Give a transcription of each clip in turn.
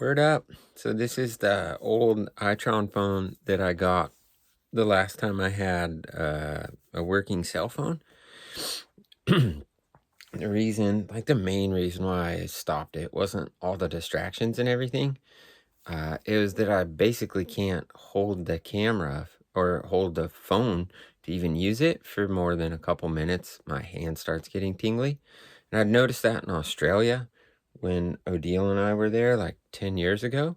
Word up. So this is the old iTron phone that I got the last time I had a working cell phone. The reason, like the main reason why I stopped it wasn't all the distractions and everything. It was that I basically can't hold the camera or hold the phone to even use it for more than a couple minutes. My hand starts getting tingly. And I'd noticed that in Australia when Odile and I were there like 10 years ago.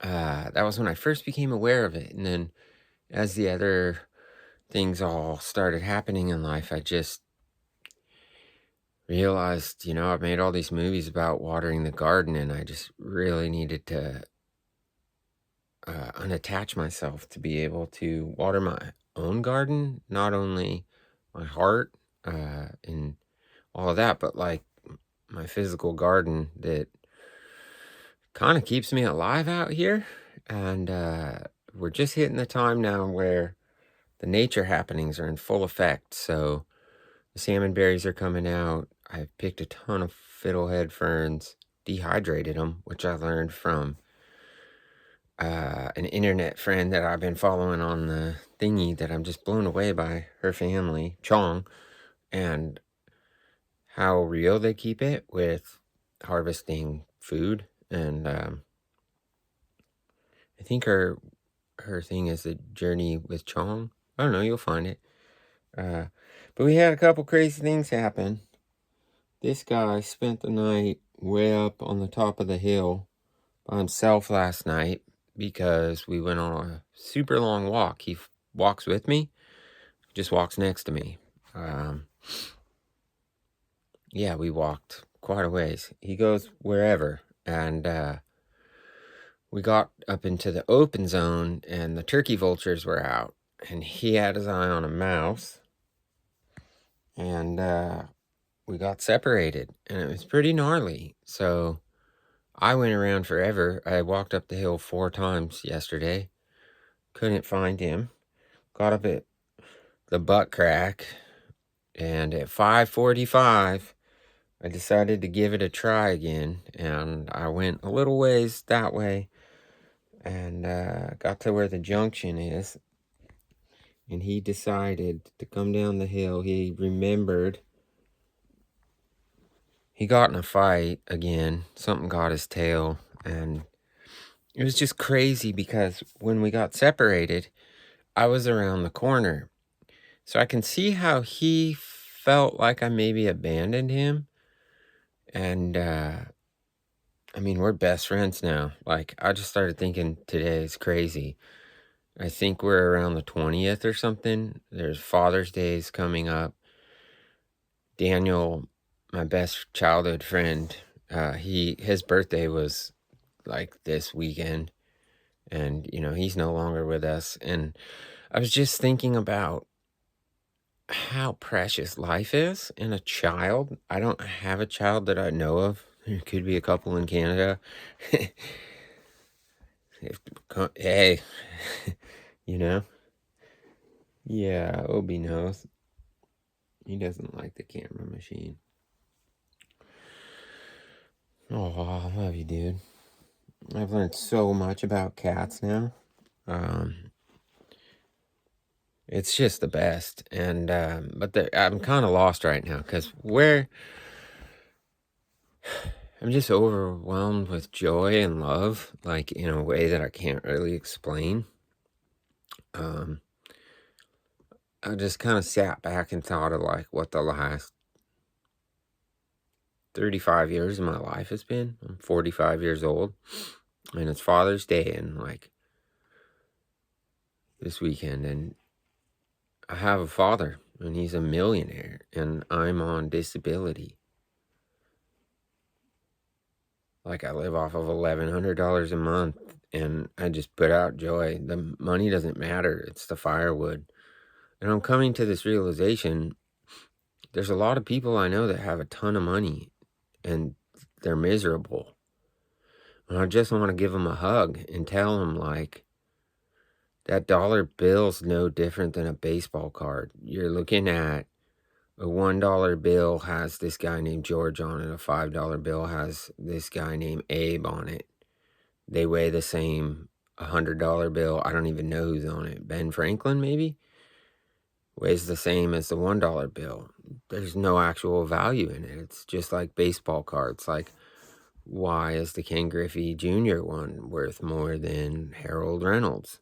That was when I first became aware of it. And then as the other things all started happening in life, I just realized, I've made all these movies about watering the garden, and I just really needed to unattach myself to be able to water my own garden, not only my heart and all of that, but like my physical garden that kind of keeps me alive out here. And we're just hitting the time now where the nature happenings are in full effect. So the salmon berries are coming out. I've picked a ton of fiddlehead ferns, dehydrated them, which I learned from an internet friend that I've been following on the thingy, that I'm just blown away by her family, Chong, and how real they keep it with harvesting food. And I think her thing is the journey with Chong. I don't know, you'll find it. But we had a couple crazy things happen. This guy spent the night way up on the top of the hill by himself last night because we went on a super long walk. He walks with me, just walks next to me. Yeah, we walked quite a ways. He goes wherever. And we got up into the open zone, and the turkey vultures were out. And he had his eye on a mouse. And we got separated, and it was pretty gnarly. So I went around forever. I walked up the hill 4 times yesterday. Couldn't find him. Got up at the butt crack, and at 5:45, I decided to give it a try again. And I went a little ways that way, and got to where the junction is. And he decided to come down the hill. He remembered he got in a fight again. Something got his tail, and it was just crazy because when we got separated, I was around the corner. So I can see how he felt like I maybe abandoned him. And, I mean, we're best friends now. Like, I just started thinking today is crazy. I think we're around the 20th or something. There's Father's Day's coming up. Daniel, my best childhood friend, his birthday was like this weekend, and he's no longer with us. And I was just thinking about how precious life is in a child. I don't have a child that I know of. There could be a couple in Canada. Hey, yeah, Obi knows. He doesn't like the camera machine. Oh, I love you, dude. I've learned so much about cats now. It's just the best. And but I'm kind of lost right now because I'm just overwhelmed with joy and love, like in a way that I can't really explain. I just kind of sat back and thought of like what the last 35 years of my life has been. I'm 45 years old, and it's Father's Day, and like this weekend, and I have a father, and he's a millionaire, and I'm on disability. Like, I live off of $1,100 a month, and I just put out joy. The money doesn't matter. It's the firewood. And I'm coming to this realization, there's a lot of people I know that have a ton of money, and they're miserable. And I just want to give them a hug and tell them, like, that dollar bill's no different than a baseball card. You're looking at a $1 bill has this guy named George on it. A $5 bill has this guy named Abe on it. they weigh the same. $100 bill, I don't even know who's on it. Ben Franklin, maybe? Weighs the same as the $1 bill. There's no actual value in it. It's just like baseball cards. Like, why is the Ken Griffey Jr. one worth more than Harold Reynolds?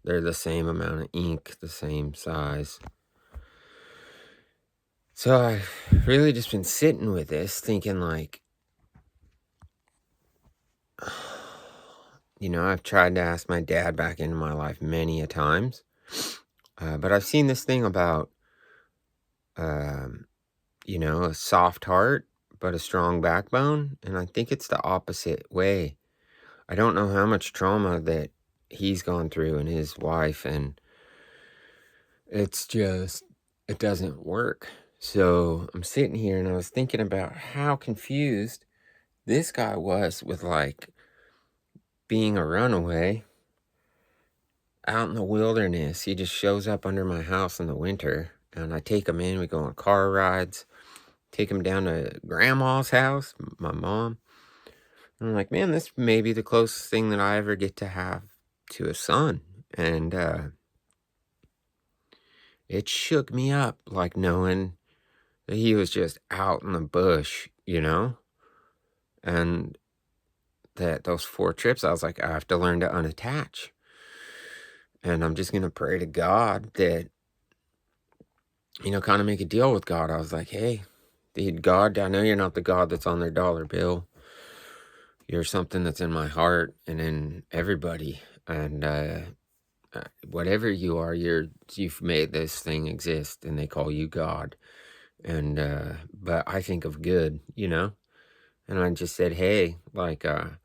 They're the same amount of ink, the same size. So I've really just been sitting with this, thinking like, you know, I've tried to ask my dad back into my life many a times, but I've seen this thing about, you know, a soft heart, but a strong backbone, and I think it's the opposite way. I don't know how much trauma that he's gone through and his wife, and it's just, it doesn't work. So I'm sitting here and I was thinking about how confused this guy was with like being a runaway out in the wilderness. He just shows up under my house in the winter and I take him in. We go on car rides, take him down to grandma's house, my mom. And I'm like, man, this may be the closest thing that I ever get to have to a son. And it shook me up, like knowing that he was just out in the bush, you know? And that those 4 trips, I was like, I have to learn to unattach. And I'm just going to pray to God that, you know, kind of make a deal with God. I was like, hey, God, I know you're not the God that's on their dollar bill. You're something that's in my heart and in everybody. And whatever you are, you've made this thing exist, and they call you God. And but I think of good, you know. And I just said, hey, like I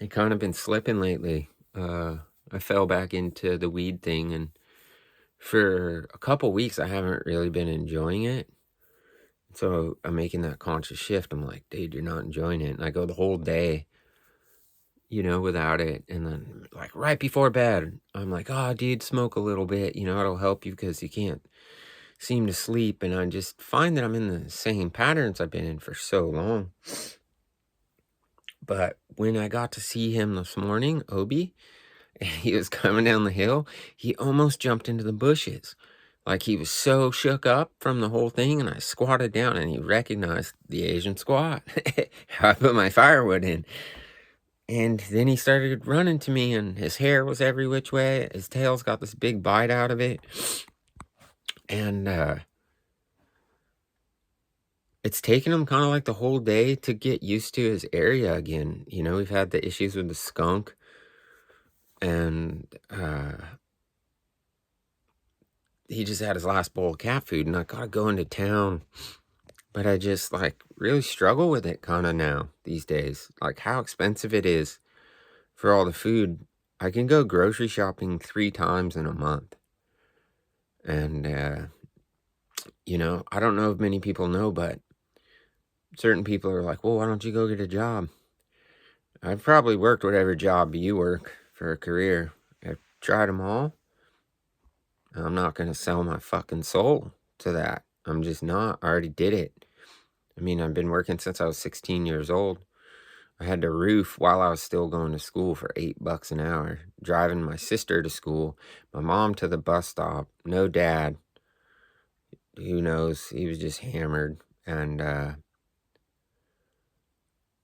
kind of been slipping lately. I fell back into the weed thing, and for a couple weeks I haven't really been enjoying it. So I'm making that conscious shift. I'm like, dude, you're not enjoying it. And I go the whole day, you know, without it. And then like right before bed, I'm like, oh, dude, smoke a little bit. You know, it'll help you because you can't seem to sleep. And I just find that I'm in the same patterns I've been in for so long. But when I got to see him this morning, Obi, and he was coming down the hill, he almost jumped into the bushes. Like he was so shook up from the whole thing, and I squatted down and he recognized the Asian squat. I put my firewood in. And then he started running to me, and his hair was every which way. His tail's got this big bite out of it. And it's taken him kind of like the whole day to get used to his area again. You know, we've had the issues with the skunk. And he just had his last bowl of cat food, and I gotta go into town. But I just, like, really struggle with it kind of now these days. Like, how expensive it is for all the food. I can go grocery shopping 3 times in a month. And, you know, I don't know if many people know, but certain people are like, well, why don't you go get a job? I've probably worked whatever job you work for a career. I've tried them all. I'm not going to sell my fucking soul to that. I'm just not. I already did it. I mean, I've been working since I was 16 years old. I had to roof while I was still going to school for $8 an hour, driving my sister to school, my mom to the bus stop, no dad. Who knows? He was just hammered. And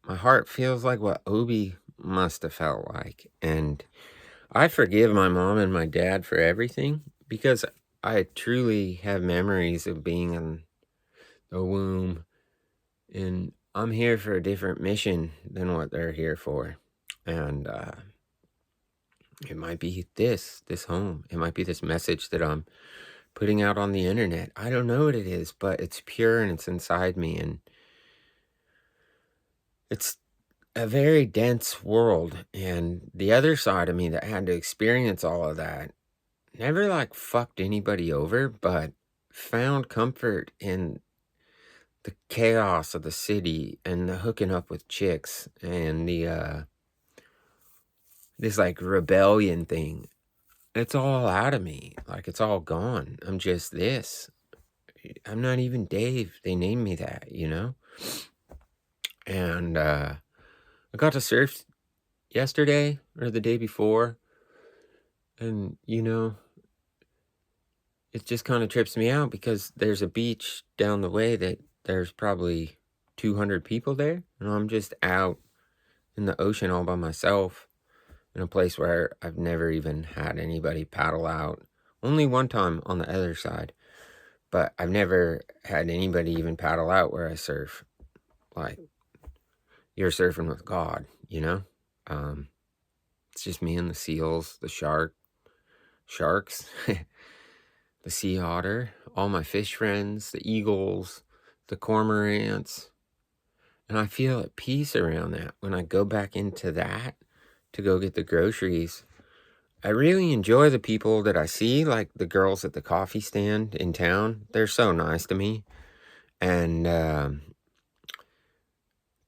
my heart feels like what Obi must have felt like. And I forgive my mom and my dad for everything because I truly have memories of being in the womb, and I'm here for a different mission than what they're here for. And it might be this home. It might be this message that I'm putting out on the internet. I don't know what it is, but it's pure and it's inside me. And it's a very dense world. And the other side of me that had to experience all of that never like fucked anybody over, but found comfort in the chaos of the city and the hooking up with chicks and the this like rebellion thing. It's all out of me. Like it's all gone. I'm just this. I'm not even Dave. They named me that, you know? And I got to surf, yesterday or the day before. And, you know, it just kind of trips me out because there's a beach down the way that there's probably 200 people there. And I'm just out in the ocean all by myself in a place where I've never even had anybody paddle out. Only one time on the other side. But I've never had anybody even paddle out where I surf. Like, you're surfing with God, you know? It's just me and the seals, the sharks, the sea otter, all my fish friends, the eagles, the cormorants. And I feel at peace around that. When I go back into that to go get the groceries, I really enjoy the people that I see, like the girls at the coffee stand in town. They're so nice to me. And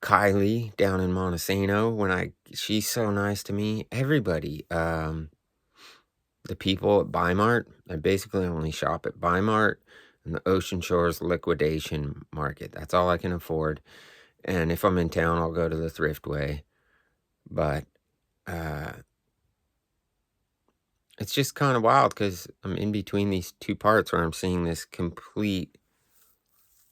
Kylie down in Montesano, she's so nice to me. Everybody, the people at Bi-Mart, I basically only shop at Bi-Mart and the Ocean Shores Liquidation Market. That's all I can afford. And if I'm in town, I'll go to the Thriftway. But it's just kind of wild because I'm in between these two parts where I'm seeing this complete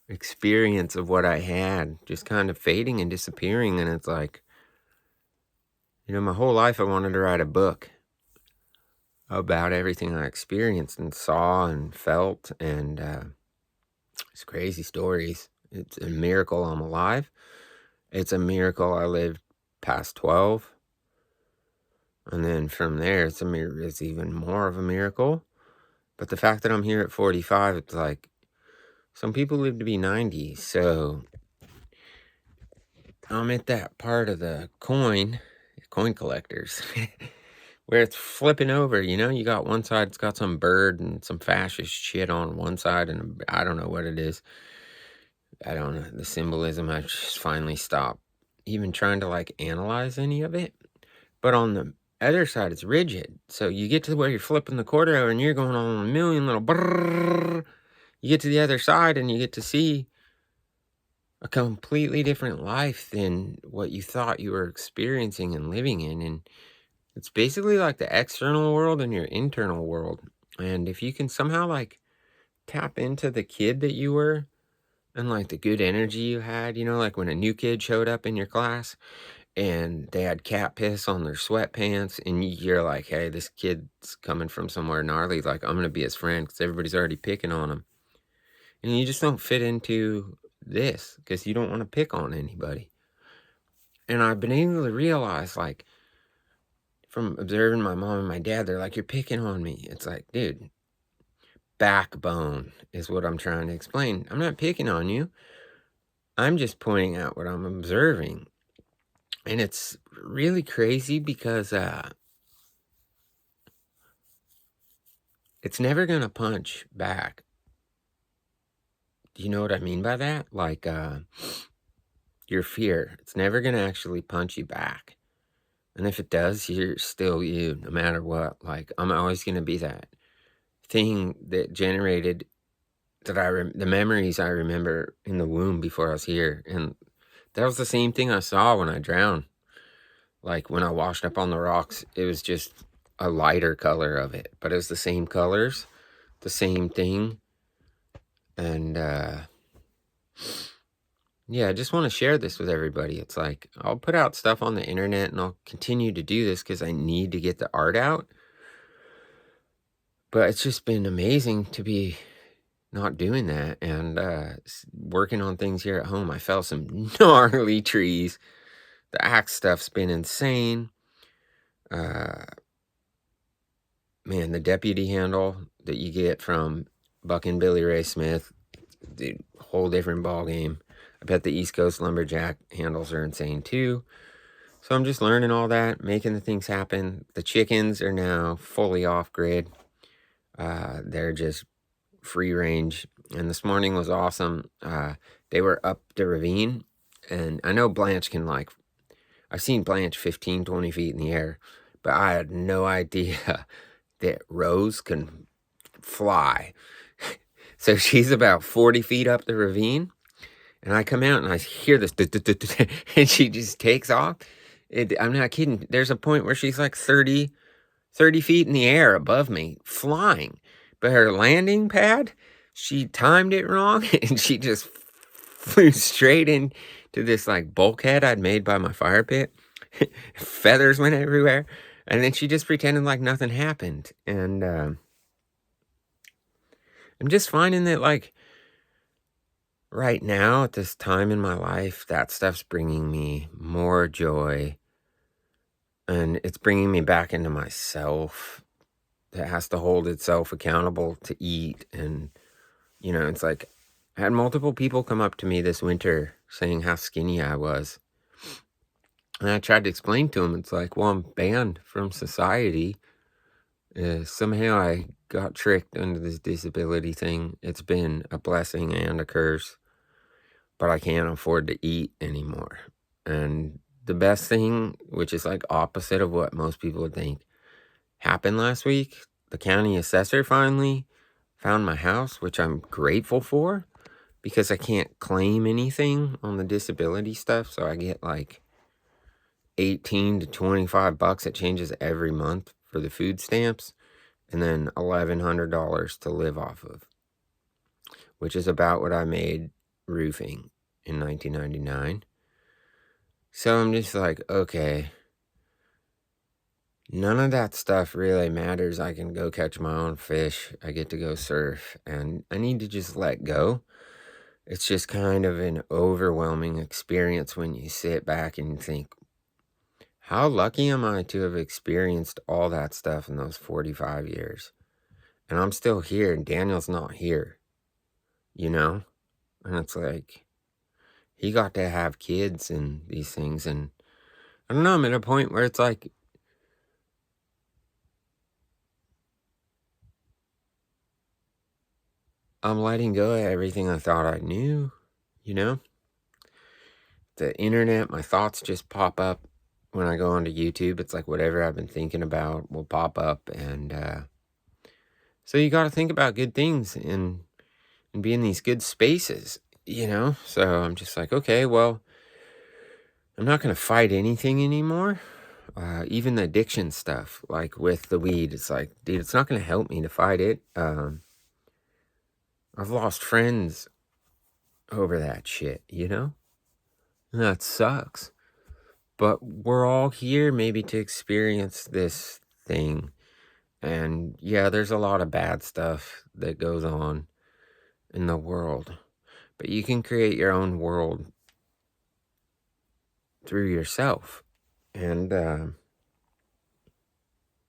experience of what I had just kind of fading and disappearing. And it's like, you know, my whole life I wanted to write a book about everything I experienced and saw and felt. And it's crazy stories. It's a miracle I'm alive. It's a miracle I lived past 12. And then from there, it's even more of a miracle. But the fact that I'm here at 45, it's like, some people live to be 90. So I'm at that part of the coin collectors, where it's flipping over, you know? You got one side, it's got some bird and some fascist shit on one side, and I don't know what it is. I don't know, the symbolism, I just finally stopped even trying to, like, analyze any of it. But on the other side, it's rigid. So you get to where you're flipping the quarter over and you're going on a million little brrrr. You get to the other side and you get to see a completely different life than what you thought you were experiencing and living in. And it's basically like the external world and your internal world. And if you can somehow, like, tap into the kid that you were and, like, the good energy you had, you know, like when a new kid showed up in your class and they had cat piss on their sweatpants, and you're like, hey, this kid's coming from somewhere gnarly, like, I'm gonna be his friend because everybody's already picking on him. And you just don't fit into this because you don't want to pick on anybody. And I've been able to realize, like, from observing my mom and my dad, they're like, you're picking on me. It's like, dude, backbone is what I'm trying to explain. I'm not picking on you. I'm just pointing out what I'm observing. And it's really crazy because it's never going to punch back. Do you know what I mean by that? Like, your fear, it's never going to actually punch you back. And if it does, you're still you, no matter what. Like, I'm always going to be that thing that generated the memories I remember in the womb before I was here. And that was the same thing I saw when I drowned. Like, when I washed up on the rocks, it was just a lighter color of it. But it was the same colors, the same thing. And, yeah, I just want to share this with everybody. It's like, I'll put out stuff on the internet and I'll continue to do this because I need to get the art out. But it's just been amazing to be not doing that and working on things here at home. I fell some gnarly trees. The axe stuff's been insane. Man, the deputy handle that you get from Buck and Billy Ray Smith, the whole different ball game. I bet the East Coast lumberjack handles are insane too. So I'm just learning all that, making the things happen. The chickens are now fully off grid. They're just free range. And this morning was awesome. They were up the ravine. And I know Blanch can, like, I've seen Blanch 15, 20 feet in the air. But I had no idea that Rose can fly. So she's about 40 feet up the ravine. And I come out and I hear this, and she just takes off. I'm not kidding. There's a point where she's like 30 feet in the air above me, flying. But her landing pad, she timed it wrong, and she just flew straight into this like bulkhead I'd made by my fire pit. Feathers went everywhere. And then she just pretended like nothing happened. And I'm just finding that, like, right now, at this time in my life, that stuff's bringing me more joy. And it's bringing me back into myself. That has to hold itself accountable to eat. And, it's like, I had multiple people come up to me this winter saying how skinny I was. And I tried to explain to them, it's like, well, I'm banned from society. Somehow I got tricked into this disability thing. It's been a blessing and a curse, but I can't afford to eat anymore. And the best thing, which is like opposite of what most people would think, happened last week. The county assessor finally found my house, which I'm grateful for, because I can't claim anything on the disability stuff. So I get like 18 to 25 bucks. It changes every month for the food stamps, and then $1,100 to live off of, which is about what I made roofing in 1999. So I'm just like, okay, none of that stuff really matters. I can go catch my own fish. I get to go surf, and I need to just let go. It's just kind of an overwhelming experience when you sit back and think, how lucky am I to have experienced all that stuff in those 45 years? And I'm still here, and Daniel's not here, And it's like, he got to have kids and these things. And I don't know, I'm at a point where it's like, I'm letting go of everything I thought I knew, The internet, my thoughts just pop up when I go onto YouTube. It's like whatever I've been thinking about will pop up. And so you got to think about good things and be in these good spaces, So I'm just like, okay, well, I'm not going to fight anything anymore. Even the addiction stuff, like with the weed, it's like, dude, it's not going to help me to fight it. I've lost friends over that shit, And that sucks. But we're all here maybe to experience this thing. And yeah, there's a lot of bad stuff that goes on in the world. But you can create your own world through yourself. And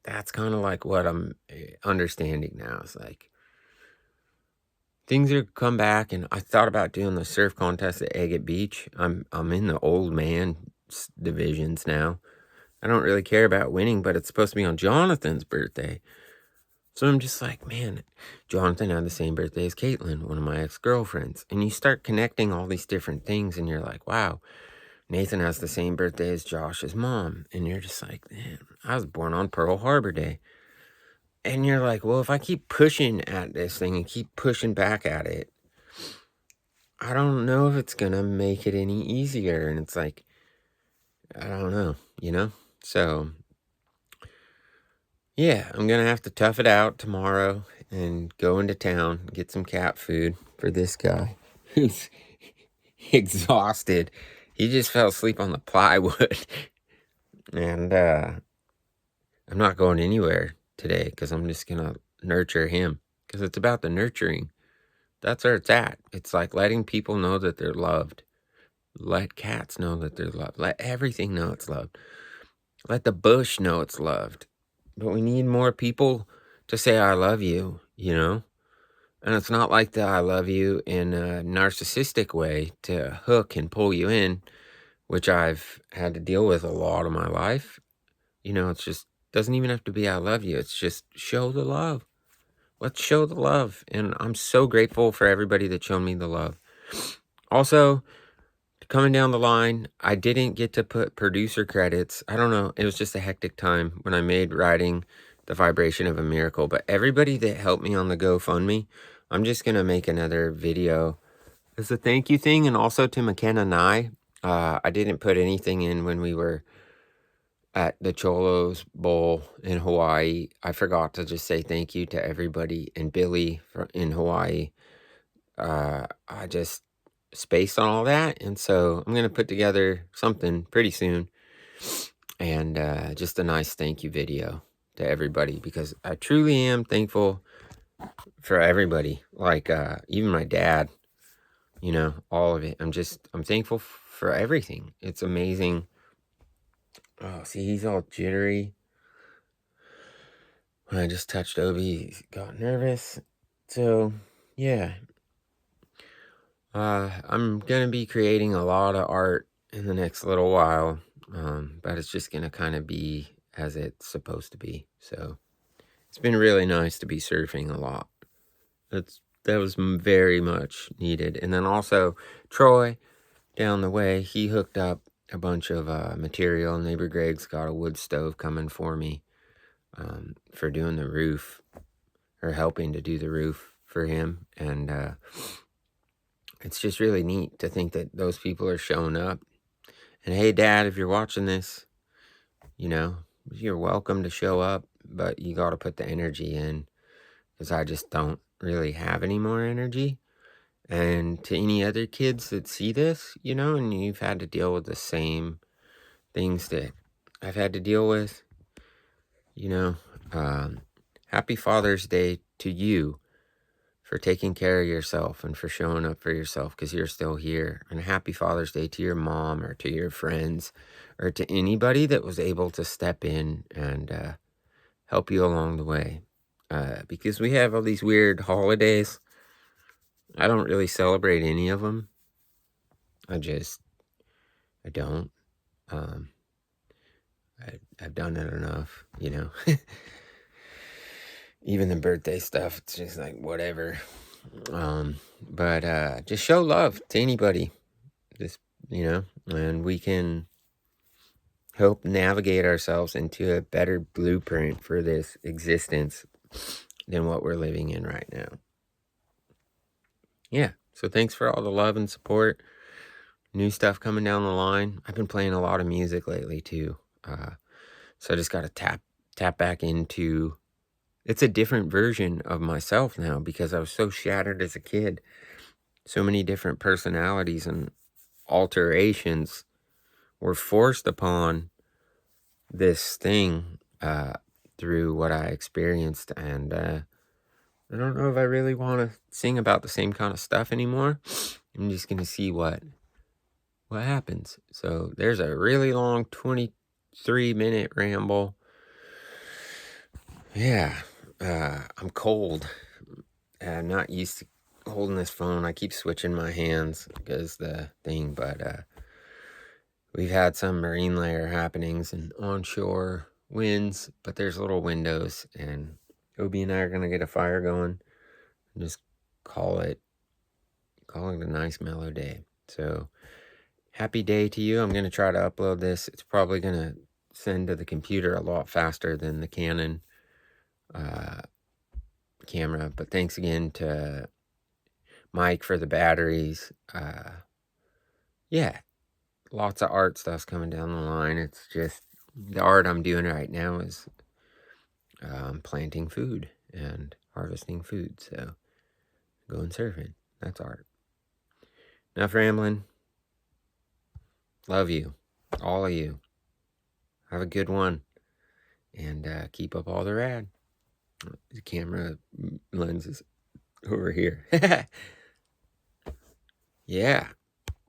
that's kind of like what I'm understanding now. It's like, things are come back, and I thought about doing the surf contest at Agate Beach. I'm in the old man divisions now. I don't really care about winning, but it's supposed to be on Jonathan's birthday. So I'm just like, man, Jonathan had the same birthday as Caitlin, one of my ex-girlfriends. And you start connecting all these different things, and you're like, wow, Nathan has the same birthday as Josh's mom. And you're just like, man, I was born on Pearl Harbor Day. And you're like, well, if I keep pushing at this thing and keep pushing back at it, I don't know if it's going to make it any easier. And it's like, I don't know, So, yeah, I'm going to have to tough it out tomorrow and go into town, get some cat food for this guy who's exhausted. He just fell asleep on the plywood. And I'm not going anywhere today because I'm just going to nurture him, because it's about the nurturing. That's where it's at. It's like letting people know that they're loved. Let cats know that they're loved. Let everything know it's loved. Let the bush know it's loved. But we need more people to say, I love you, And it's not like the I love you in a narcissistic way to hook and pull you in, which I've had to deal with a lot of my life. It's just, doesn't even have to be I love you. It's just show the love. Let's show the love. And I'm so grateful for everybody that showed me the love. Also, coming down the line, I didn't get to put producer credits. I don't know. It was just a hectic time when I made writing The Vibration of a Miracle. But everybody that helped me on the GoFundMe, I'm just going to make another video as a thank you thing. And also to McKenna Nye. I didn't put anything in when we were at the Cholos Bowl in Hawaii. I forgot to just say thank you to everybody, and Billy in Hawaii. I just spaced on all that, and so I'm going to put together something pretty soon, and just a nice thank you video to everybody, because I truly am thankful for everybody, like even my dad, you know, all of it. I'm thankful for everything. It's amazing. Oh, see, he's all jittery. When I just touched Obi, he got nervous. So, yeah. I'm going to be creating a lot of art in the next little while. But it's just going to kind of be as it's supposed to be. So, it's been really nice to be surfing a lot. That was very much needed. And then also, Troy, down the way, he hooked up a bunch of material. Neighbor Greg's got a wood stove coming for me for doing the roof, or helping to do the roof for him. And it's just really neat to think that those people are showing up. And hey, Dad, if you're watching this, you know, you're welcome to show up, but you got to put the energy in, because I just don't really have any more energy. And to any other kids that see this, you know, and you've had to deal with the same things that I've had to deal with, you know, happy Father's Day to you for taking care of yourself and for showing up for yourself, because you're still here. And happy Father's Day to your mom, or to your friends, or to anybody that was able to step in and help you along the way. Because we have all these weird holidays. I don't really celebrate any of them. I don't. I've done it enough, you know. Even the birthday stuff, it's just like whatever. But just show love to anybody, just, you know, and we can help navigate ourselves into a better blueprint for this existence than what we're living in right now. Yeah, so thanks for all the love and support. New stuff coming down the line. I've been playing a lot of music lately too, so I just got to tap back into. It's a different version of myself now, because I was so shattered as a kid. So many different personalities and alterations were forced upon this thing through what I experienced. And I don't know if I really want to sing about the same kind of stuff anymore. I'm just going to see what happens. So there's a really long 23-minute ramble. Yeah, I'm cold. I'm not used to holding this phone. I keep switching my hands because the thing, but we've had some marine layer happenings and onshore winds, but there's little windows, and Obi and I are going to get a fire going and just call it a nice mellow day. So happy day to you. I'm going to try to upload this. It's probably going to send to the computer a lot faster than the Canon camera, but thanks again to Mike for the batteries. Yeah, lots of art stuff's coming down the line. It's just the art I'm doing right now is planting food and harvesting food. So going surfing, that's art. Enough rambling. Love you, all of you. Have a good one, and keep up all the rad. The camera lens is over here. Yeah.